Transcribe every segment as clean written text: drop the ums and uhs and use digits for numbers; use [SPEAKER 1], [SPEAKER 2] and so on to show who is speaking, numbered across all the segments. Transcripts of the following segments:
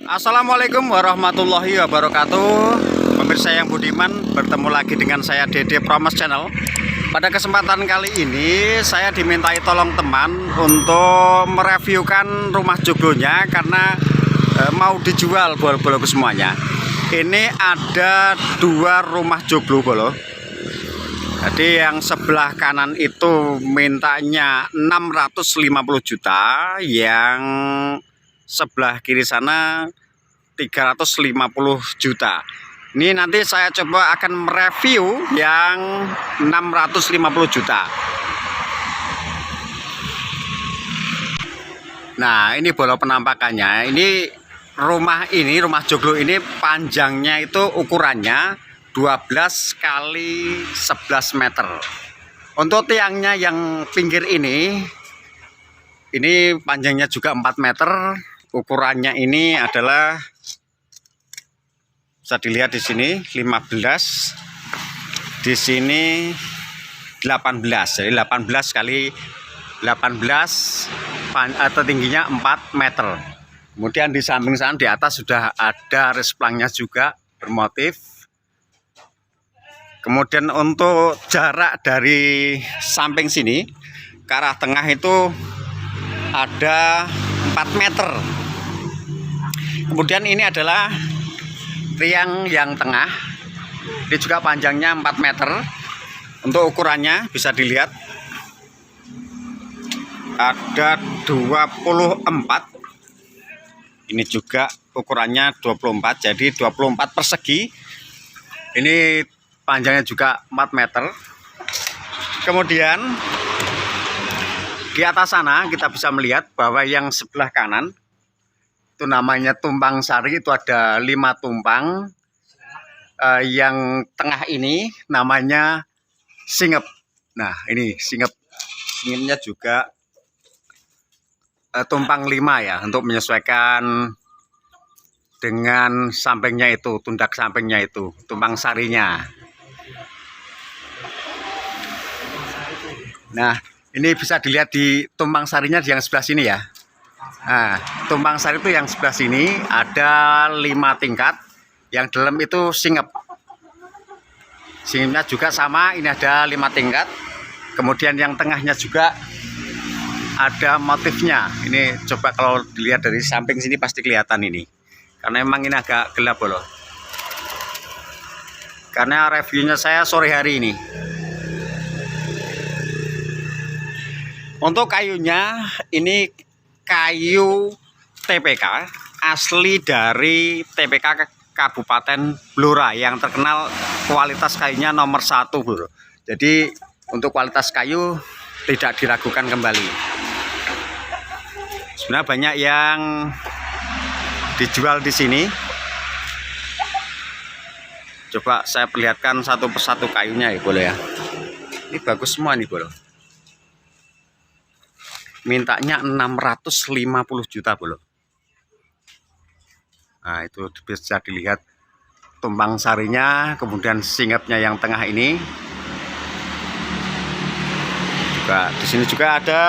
[SPEAKER 1] Assalamualaikum warahmatullahi wabarakatuh. Pemirsa yang budiman, bertemu lagi dengan saya Dede Promes Channel. Pada kesempatan kali ini saya dimintai tolong teman untuk mereviewkan rumah joglonya karena mau dijual bolo-bolo semuanya. Ini ada dua rumah joglo bolo. Jadi yang sebelah kanan itu mintanya 650 juta, yang sebelah kiri sana 350 juta. Ini nanti saya coba akan mereview yang 650 juta. Nah, ini bolo penampakannya. Ini rumah joglo ini panjangnya itu ukurannya 12 kali 11 meter. Untuk tiangnya yang pinggir ini panjangnya juga 4 meter. Ukurannya ini adalah, bisa dilihat di sini 15, di sini 18. Jadi 18 kali 18 atau tingginya 4 meter. Kemudian di samping sana di atas sudah ada resplangnya juga bermotif. Kemudian untuk jarak dari samping sini ke arah tengah itu ada 4 meter. Kemudian ini adalah tiang yang tengah, ini juga panjangnya 4 meter. Untuk ukurannya bisa dilihat ada 24. Ini juga ukurannya 24, jadi 24 persegi. Ini panjangnya juga 4 meter. Kemudian di atas sana kita bisa melihat bahwa yang sebelah kanan itu namanya tumpang sari, itu ada 5 tumpang. Yang tengah ini namanya singep. Nah, ini singepnya juga tumpang 5 ya, untuk menyesuaikan dengan sampingnya itu, tundak sampingnya itu, tumpang sarinya. Nah, ini bisa dilihat di tumpang sarinya yang sebelah sini ya. Nah, tumpang sari itu yang sebelah sini ada 5 tingkat. Yang dalam itu singep. Singepnya juga sama, ini ada 5 tingkat. Kemudian yang tengahnya juga ada motifnya. Ini coba kalau dilihat dari samping sini pasti kelihatan ini. Karena memang ini agak gelap loh. Karena reviewnya saya sore hari ini. Untuk kayunya ini kayu TPK, asli dari TPK Kabupaten Blora, yang terkenal kualitas kayunya nomor 1 bro. Jadi untuk kualitas kayu tidak diragukan kembali. Sebenarnya banyak yang dijual di sini. Coba saya perlihatkan satu persatu kayunya ya boleh ya. Ini bagus semua nih bro. Mintanya 650 juta bro. Nah, itu bisa dilihat tumpang sarinya, kemudian singepnya yang tengah ini. Juga di sini juga ada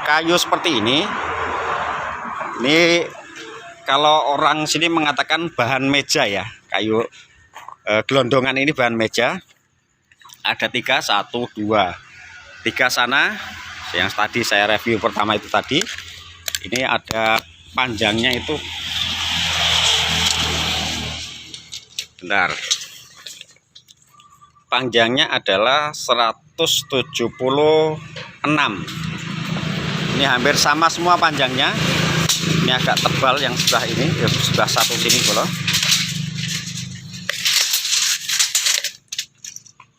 [SPEAKER 1] kayu seperti ini. Ini kalau orang sini mengatakan bahan meja ya, kayu gelondongan ini bahan meja. Ada 3, 1, 2, 3 sana. Yang tadi saya review pertama itu tadi. Ini ada panjangnya itu, bentar, panjangnya adalah 176. Ini hampir sama semua panjangnya. Ini agak tebal yang sebelah ini, sebelah satu sini bro.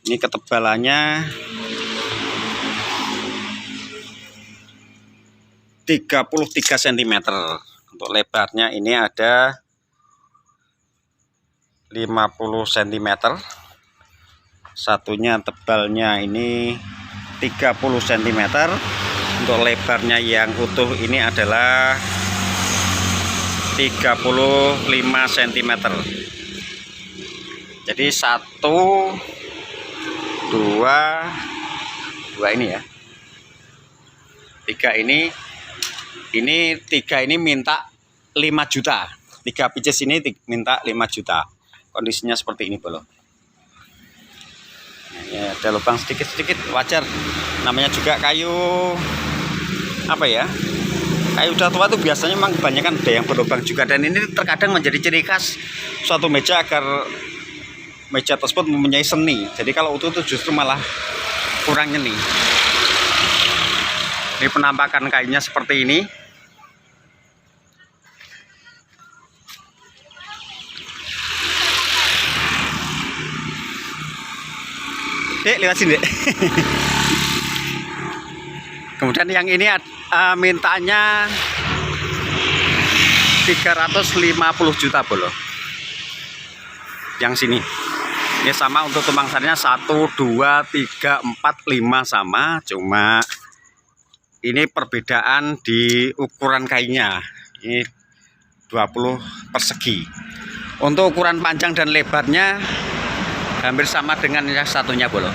[SPEAKER 1] Ini ketebalannya 33 cm. Untuk lebarnya ini ada 50 cm. Satunya tebalnya ini 30 cm. Untuk lebarnya yang utuh ini adalah 35 cm. Jadi 1, 2 ini ya. 3 ini 3 ini minta 5 juta. 3 pieces ini minta 5 juta. Kondisinya seperti ini bolo. Ya, ada lubang sedikit-sedikit, wajar. Namanya juga kayu apa ya? Kayu udah tua tuh biasanya memang kebanyakan ada yang berlubang juga, dan ini terkadang menjadi ciri khas suatu meja agar meja tersebut mempunyai seni. Jadi kalau utuh itu justru malah kurang nyeni. Ini penampakan kayunya seperti ini. Dek, lewat sini, Dek. Kemudian yang ini mintanya 350 juta bolo. Yang sini. Ini sama untuk tumpang sarinya 1, 2, 3, 4, 5 sama. Cuma ini perbedaan di ukuran kayunya. Ini 20 persegi. Untuk ukuran panjang dan lebarnya hampir sama dengan yang satunya bolo.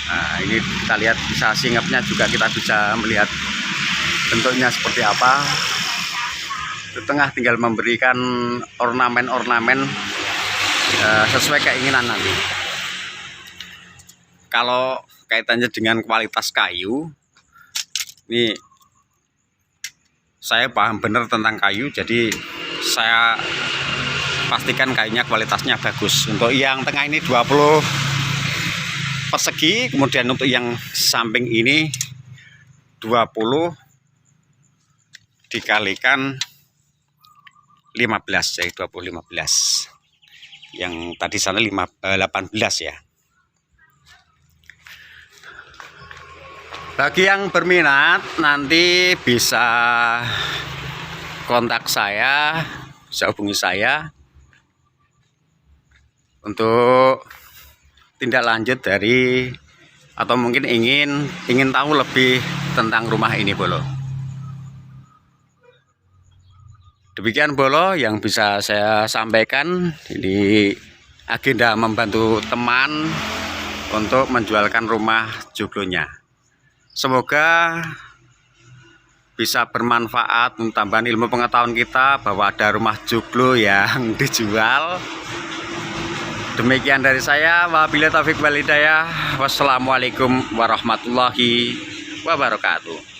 [SPEAKER 1] Nah, ini kita lihat bisa singapnya juga, kita bisa melihat bentuknya seperti apa. Di tengah tinggal memberikan ornamen-ornamen sesuai keinginan nanti. Kalau kaitannya dengan kualitas kayu, ini saya paham benar tentang kayu, jadi saya pastikan kayunya kualitasnya bagus. Untuk yang tengah ini 20 persegi, kemudian untuk yang samping ini 20 dikalikan 15, jadi 20 15. Yang tadi sana 18 ya. Bagi yang berminat nanti bisa kontak saya, bisa hubungi saya untuk tindak lanjut dari, atau mungkin ingin tahu lebih tentang rumah ini bolo. Demikian bolo yang bisa saya sampaikan. Ini agenda membantu teman untuk menjualkan rumah joglonya. Semoga bisa bermanfaat, menambah ilmu pengetahuan kita bahwa ada rumah joglo yang dijual. Demikian dari saya. Wabillahi taufiq wal hidayah. Wassalamualaikum warahmatullahi wabarakatuh.